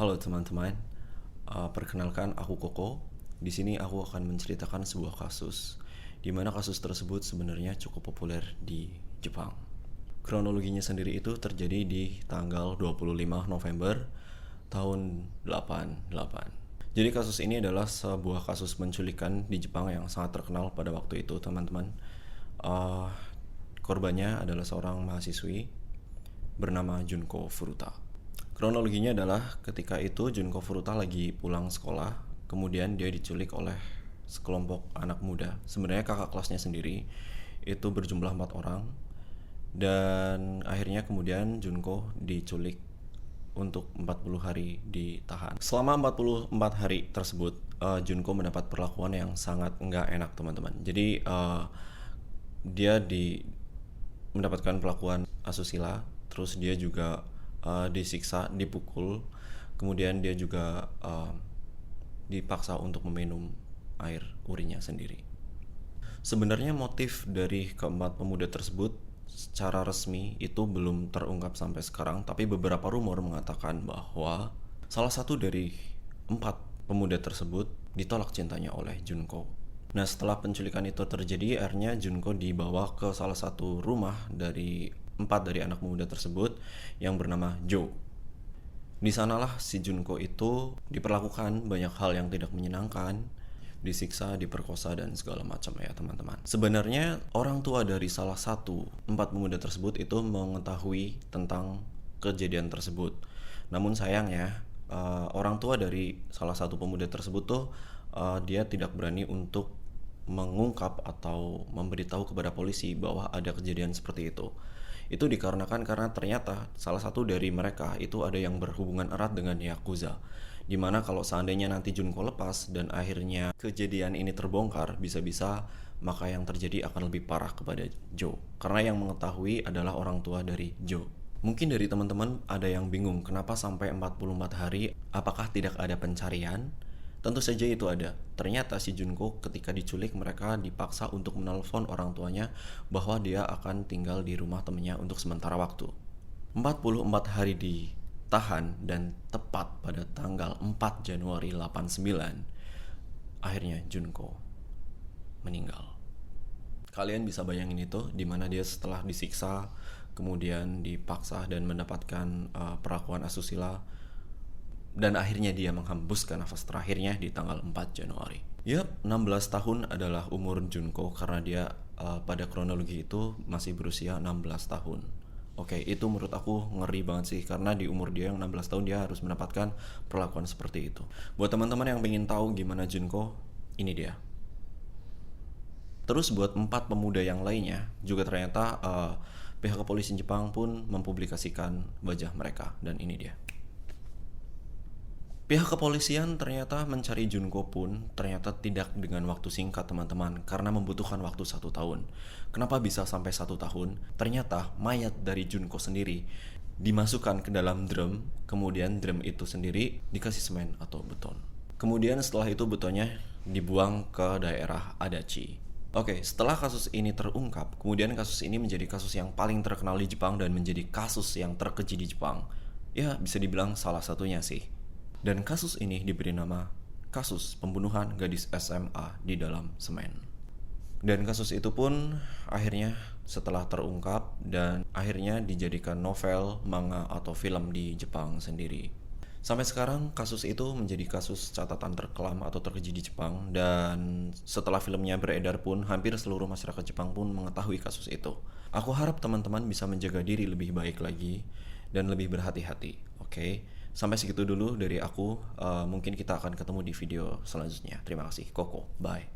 Halo teman-teman, perkenalkan aku Koko. Di sini aku akan menceritakan sebuah kasus, di mana kasus tersebut sebenarnya cukup populer di Jepang. Kronologinya sendiri itu terjadi di tanggal 25 November tahun 88. Jadi kasus ini adalah sebuah kasus penculikan di Jepang yang sangat terkenal pada waktu itu, teman-teman. Korbannya adalah seorang mahasiswi bernama Junko Furuta. Kronologinya adalah ketika itu Junko Furuta lagi pulang sekolah, kemudian dia diculik oleh sekelompok anak muda. Sebenarnya kakak kelasnya sendiri itu berjumlah 4 orang, dan akhirnya kemudian Junko diculik untuk 40 hari ditahan. Selama 44 hari tersebut, Junko mendapat perlakuan yang sangat enggak enak, teman-teman. Jadi dia mendapatkan perlakuan asusila, terus dia juga disiksa, dipukul, kemudian dia juga dipaksa untuk meminum air urinnya sendiri. Sebenarnya motif dari keempat pemuda tersebut secara resmi itu belum terungkap sampai sekarang, tapi beberapa rumor mengatakan bahwa salah satu dari 4 pemuda tersebut ditolak cintanya oleh Junko. Nah, setelah penculikan itu terjadi, akhirnya Junko dibawa ke salah satu rumah dari 4 dari anak muda tersebut yang bernama Joe. Di sanalah si Junko itu diperlakukan banyak hal yang tidak menyenangkan, disiksa, diperkosa, dan segala macam ya teman-teman. Sebenarnya orang tua dari salah satu 4 pemuda tersebut itu mengetahui tentang kejadian tersebut. Namun sayangnya orang tua dari salah satu pemuda tersebut tuh dia tidak berani untuk mengungkap atau memberitahu kepada polisi bahwa ada kejadian seperti itu. Itu dikarenakan karena ternyata salah satu dari mereka itu ada yang berhubungan erat dengan Yakuza, dimana kalau seandainya nanti Junko lepas dan akhirnya kejadian ini terbongkar, bisa-bisa maka yang terjadi akan lebih parah kepada Joe, karena yang mengetahui adalah orang tua dari Joe. Mungkin dari teman-teman ada yang bingung kenapa sampai 44 hari, apakah tidak ada pencarian? Tentu saja itu ada. Ternyata si Junko ketika diculik, mereka dipaksa untuk menelpon orang tuanya bahwa dia akan tinggal di rumah temannya untuk sementara waktu. 44 hari ditahan, dan tepat pada tanggal 4 Januari 89 akhirnya Junko meninggal. Kalian bisa bayangin itu, dimana dia setelah disiksa, kemudian dipaksa dan mendapatkan perlakuan asusila, dan akhirnya dia menghembuskan nafas terakhirnya di tanggal 4 Januari. 16 tahun adalah umur Junko karena dia pada kronologi itu masih berusia 16 tahun. Oke, itu menurut aku ngeri banget sih, karena di umur dia yang 16 tahun dia harus mendapatkan perlakuan seperti itu. Buat teman-teman yang pengen tahu gimana Junko, ini dia. Terus buat 4 pemuda yang lainnya juga ternyata pihak kepolisian Jepang pun mempublikasikan wajah mereka, dan ini dia. Pihak kepolisian ternyata mencari Junko pun ternyata tidak dengan waktu singkat, teman-teman, karena membutuhkan waktu 1 tahun. Kenapa bisa sampai 1 tahun? Ternyata mayat dari Junko sendiri dimasukkan ke dalam drum, kemudian drum itu sendiri dikasih semen atau beton. Kemudian setelah itu betonnya dibuang ke daerah Adachi. Oke, setelah kasus ini terungkap, kemudian kasus ini menjadi kasus yang paling terkenal di Jepang dan menjadi kasus yang terkeji di Jepang. Ya, bisa dibilang salah satunya sih. Dan kasus ini diberi nama kasus pembunuhan gadis SMA di dalam semen. Dan kasus itu pun akhirnya setelah terungkap dan akhirnya dijadikan novel, manga, atau film di Jepang sendiri. Sampai sekarang kasus itu menjadi kasus catatan terkelam atau terkeji di Jepang, dan setelah filmnya beredar pun hampir seluruh masyarakat Jepang pun mengetahui kasus itu. Aku harap teman-teman bisa menjaga diri lebih baik lagi dan lebih berhati-hati, oke? Sampai segitu dulu dari aku, mungkin kita akan ketemu di video selanjutnya. Terima kasih, Koko, bye.